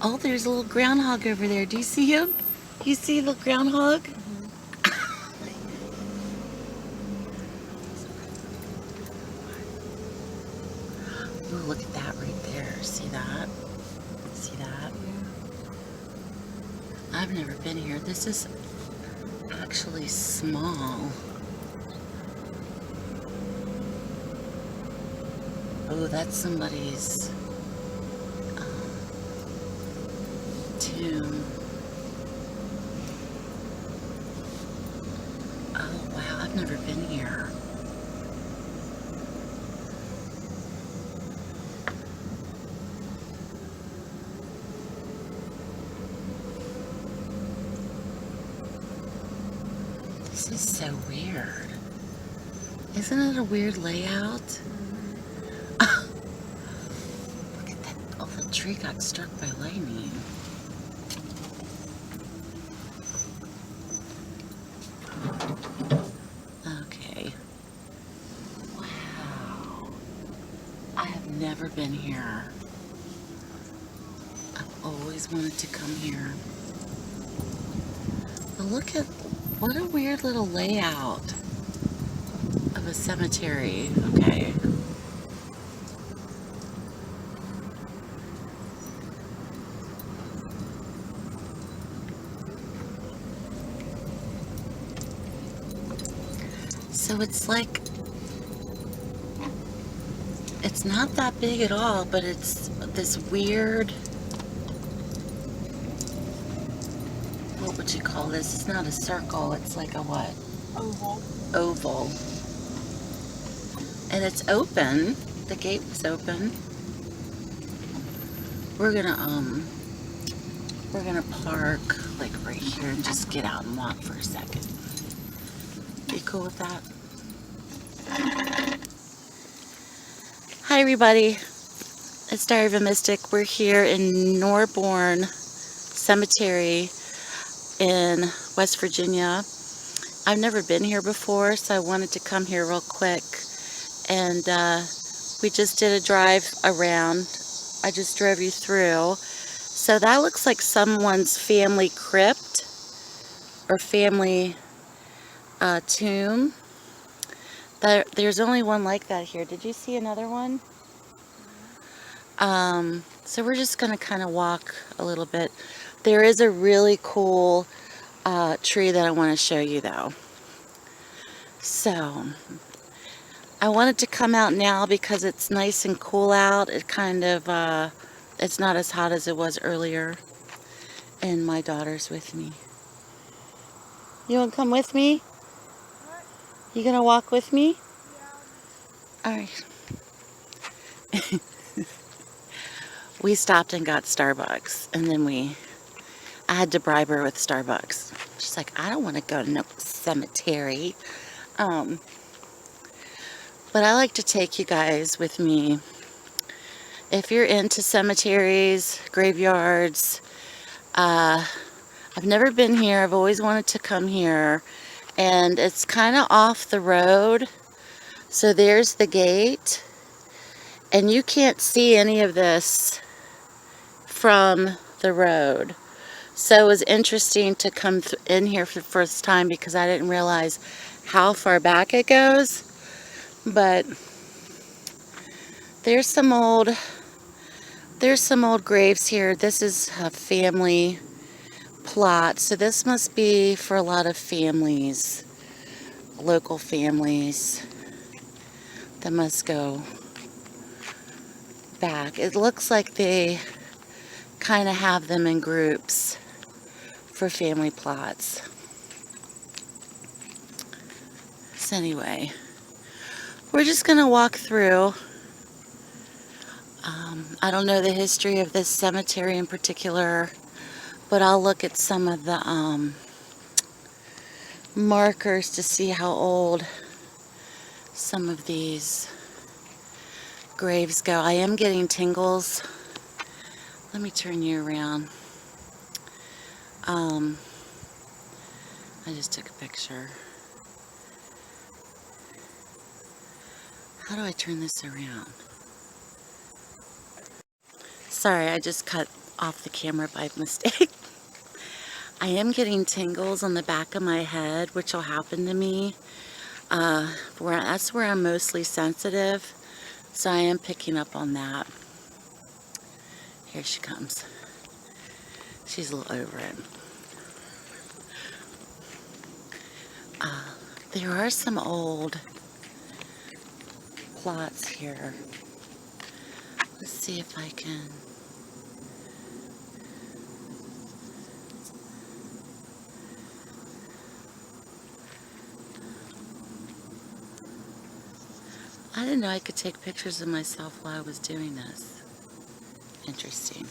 Oh, there's a little groundhog over there. Do you see him? You see the groundhog? Ooh, look at that right there. See that? See that? I've never been here. This is actually small. Oh, that's somebody's tomb. Oh, wow. I've never been here. This is so weird. Isn't it a weird layout? Look at that. Oh, the tree got struck by lightning. Okay. Wow. I have never been here. I've always wanted to come here. But look at what a weird little layout of a cemetery. Okay. So it's like, it's not that big at all, but it's this weird, what would you call this? It's not a circle, it's like a what? Oval. Oval. And it's open. The gate was open. We're gonna park like right here and just get out and walk for a second. You cool with that? Hi everybody, it's Diary of a Mystic. We're here in Norbourne Cemetery in West Virginia. I've never been here before, so I wanted to come here real quick. And we just did a drive around. I just drove you through. So that looks like someone's family crypt or family tomb. There's only one like that here. Did you see another one? So we're just going to kind of walk a little bit. There is a really cool tree that I want to show you though. So I wanted to come out now because it's nice and cool out. It kind of, it's not as hot as it was earlier. And my daughter's with me. You want to come with me? What? You going to walk with me? Yeah. All right. We stopped and got Starbucks, and then I had to bribe her with Starbucks. She's like, I don't want to go to no cemetery. But I like to take you guys with me. If you're into cemeteries, graveyards, I've never been here. I've always wanted to come here. And it's kind of off the road. So there's the gate. And you can't see any of this from the road. So it was interesting to come in here for the first time because I didn't realize how far back it goes. But there's some old graves here. This is a family plot. So this must be for a lot of families, local families that must go back. It looks like they kind of have them in groups for family plots. So anyway, we're just gonna walk through. I don't know the history of this cemetery in particular, but I'll look at some of the markers to see how old some of these graves go. I am getting tingles. Let me turn you around. I just took a picture. How do I turn this around? Sorry, I just cut off the camera by mistake. I am getting tingles on the back of my head, which will happen to me. That's where I'm mostly sensitive, so I am picking up on that. Here she comes. She's a little over it. There are some old plots here. Let's see if I can. I didn't know I could take pictures of myself while I was doing this. Interesting.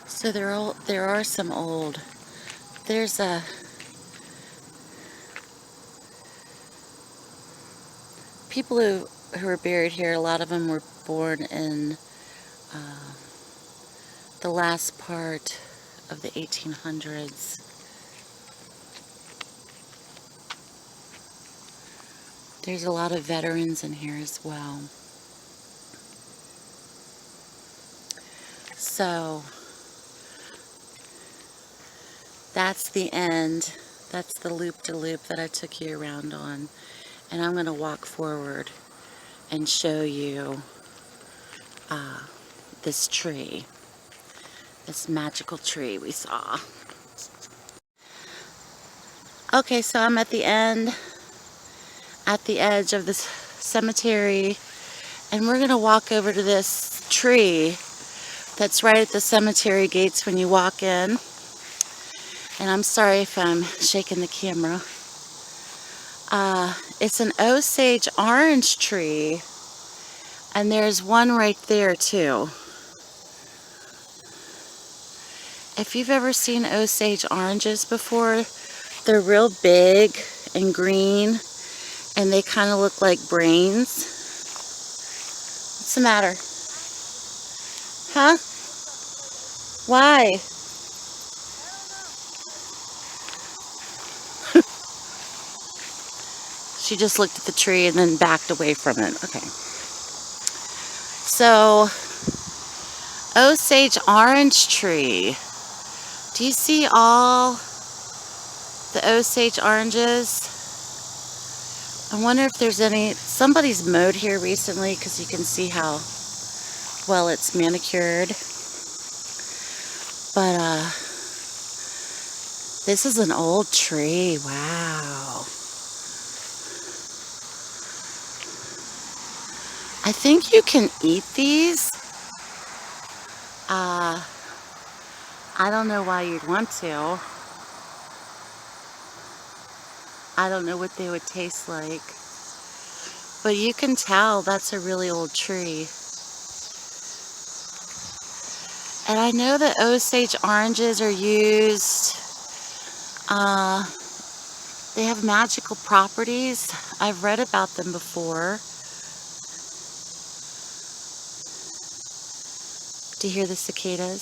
So there are some old. There's a people who are buried here. A lot of them were born in the last part of the 1800s. There's a lot of veterans in here as well. So that's the end. That's the loop-de-loop that I took you around on. And I'm going to walk forward and show you this tree. This magical tree we saw. Okay, so I'm at the end, at the edge of this cemetery, and we're going to walk over to this tree that's right at the cemetery gates when you walk in. And I'm sorry if I'm shaking the camera. It's an Osage orange tree, and there's one right there too. If you've ever seen Osage oranges before, they're real big and green, and they kind of look like brains. What's the matter? Huh? Why? She just looked at the tree and then backed away from it. Okay. So, Osage orange tree. Do you see all the Osage oranges? I wonder if there's any. Somebody's mowed here recently because you can see how well it's manicured. But, this is an old tree. Wow. I think you can eat these. I don't know why you'd want to. I don't know what they would taste like. But you can tell that's a really old tree. And I know that Osage oranges are used. They have magical properties. I've read about them before. Do you hear the cicadas?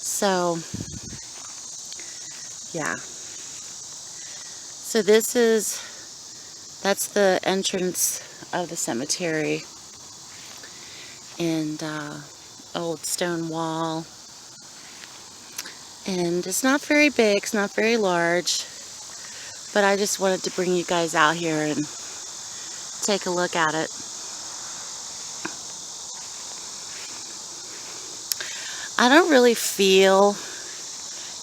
So, yeah. So that's the entrance of the cemetery. And old stone wall. And it's not very big, it's not very large. But I just wanted to bring you guys out here and take a look at it. I don't really feel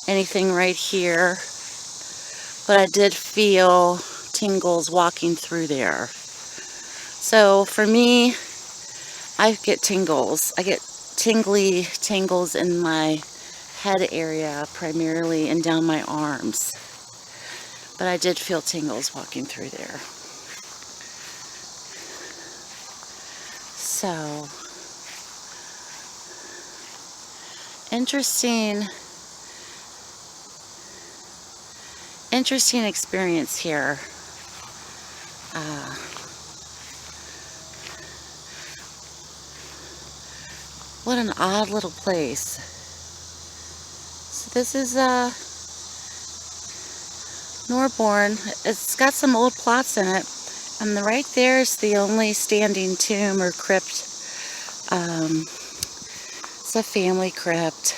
anything right here, but I did feel tingles walking through there. So for me, I get tingles. I get tingles in my head area primarily and down my arms. But I did feel tingles walking through there. So, interesting experience here. What an odd little place. So this is Norbourne. It's got some old plots in it. And right there's the only standing tomb or crypt. It's a family crypt.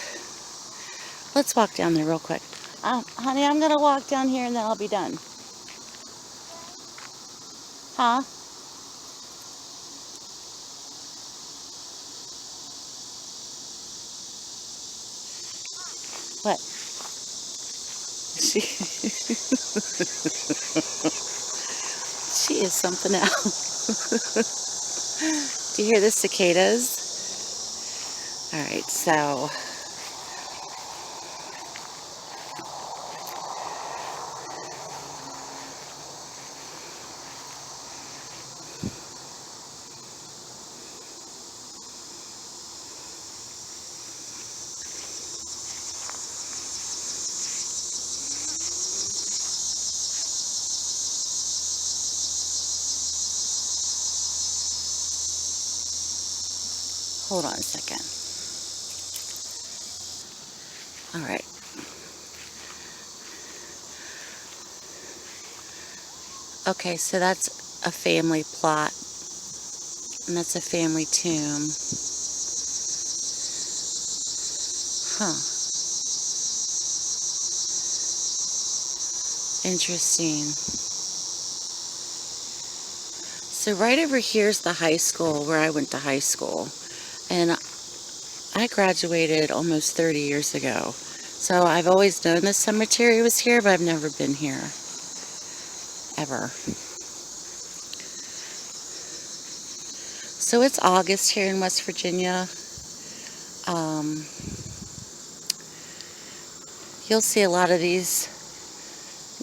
Let's walk down there real quick. Honey, I'm going to walk down here and then I'll be done. Huh? What? She is something else. Do you hear the cicadas? Alright, so hold on a second. Alright. Okay, so that's a family plot. And that's a family tomb. Huh. Interesting. So right over here is the high school where I went to high school. And I graduated almost 30 years ago. So I've always known this cemetery was here, but I've never been here. Ever. So it's August here in West Virginia. You'll see a lot of these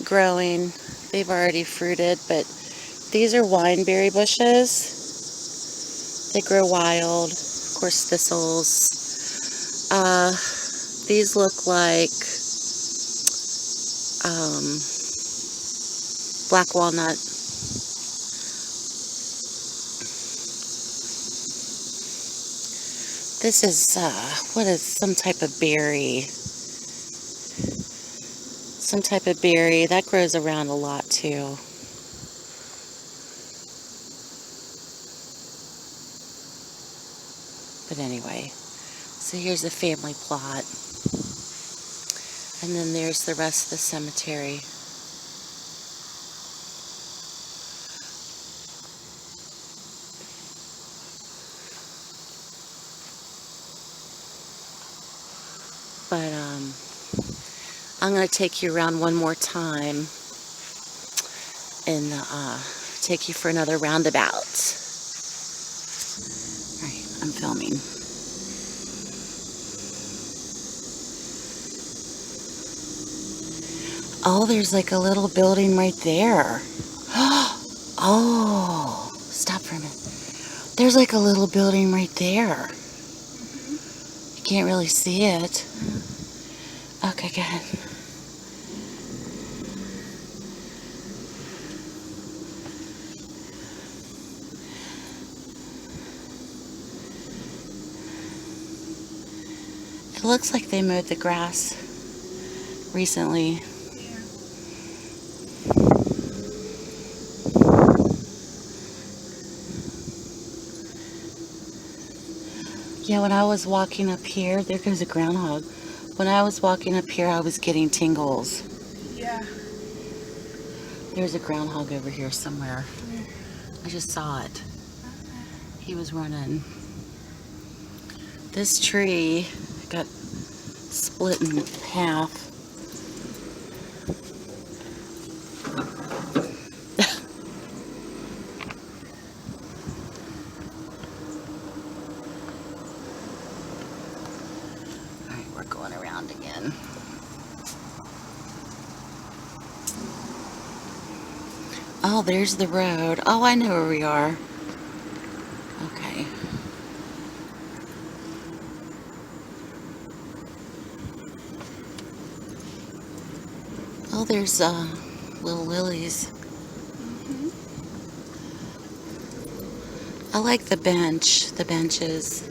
growing. They've already fruited, but these are wineberry bushes. They grow wild. Of course, thistles. These look like black walnut. This is, what is some type of berry? Some type of berry. That grows around a lot, too. But anyway, so here's a family plot. And then there's the rest of the cemetery. But I'm going to take you around one more time and take you for another roundabout. Alright, I'm filming. Oh, there's like a little building right there. Oh, stop for a minute. There's like a little building right there. You can't really see it. Okay, good. It looks like they mowed the grass recently. Yeah, when I was walking up here, there goes a groundhog. When I was walking up here, I was getting tingles. Yeah. There's a groundhog over here somewhere. I just saw it. He was running. This tree got split in half. Alright, we're going around again. Oh, there's the road. Oh, I know where we are. Okay. Oh, there's little lilies. I like the benches.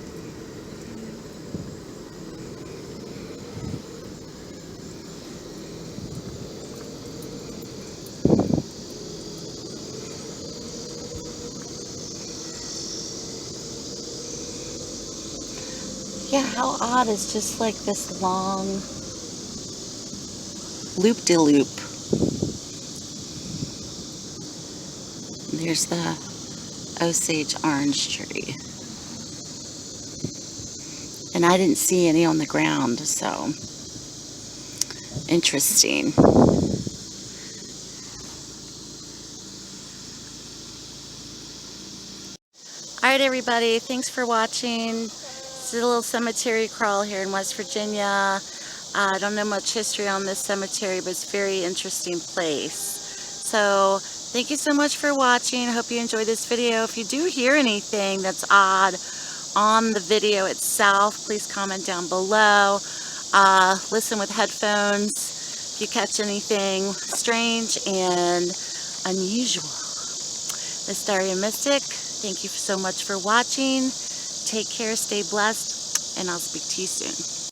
Yeah, how odd. It's just like this long loop-de-loop. There's the Osage orange tree. And I didn't see any on the ground, so interesting. Alright everybody, thanks for watching. It's a little cemetery crawl here in West Virginia. I don't know much history on this cemetery, but it's a very interesting place. So, thank you so much for watching. I hope you enjoyed this video. If you do hear anything that's odd on the video itself, please comment down below. Listen with headphones if you catch anything strange and unusual. Miss Daria Mystic, thank you so much for watching. Take care, stay blessed, and I'll speak to you soon.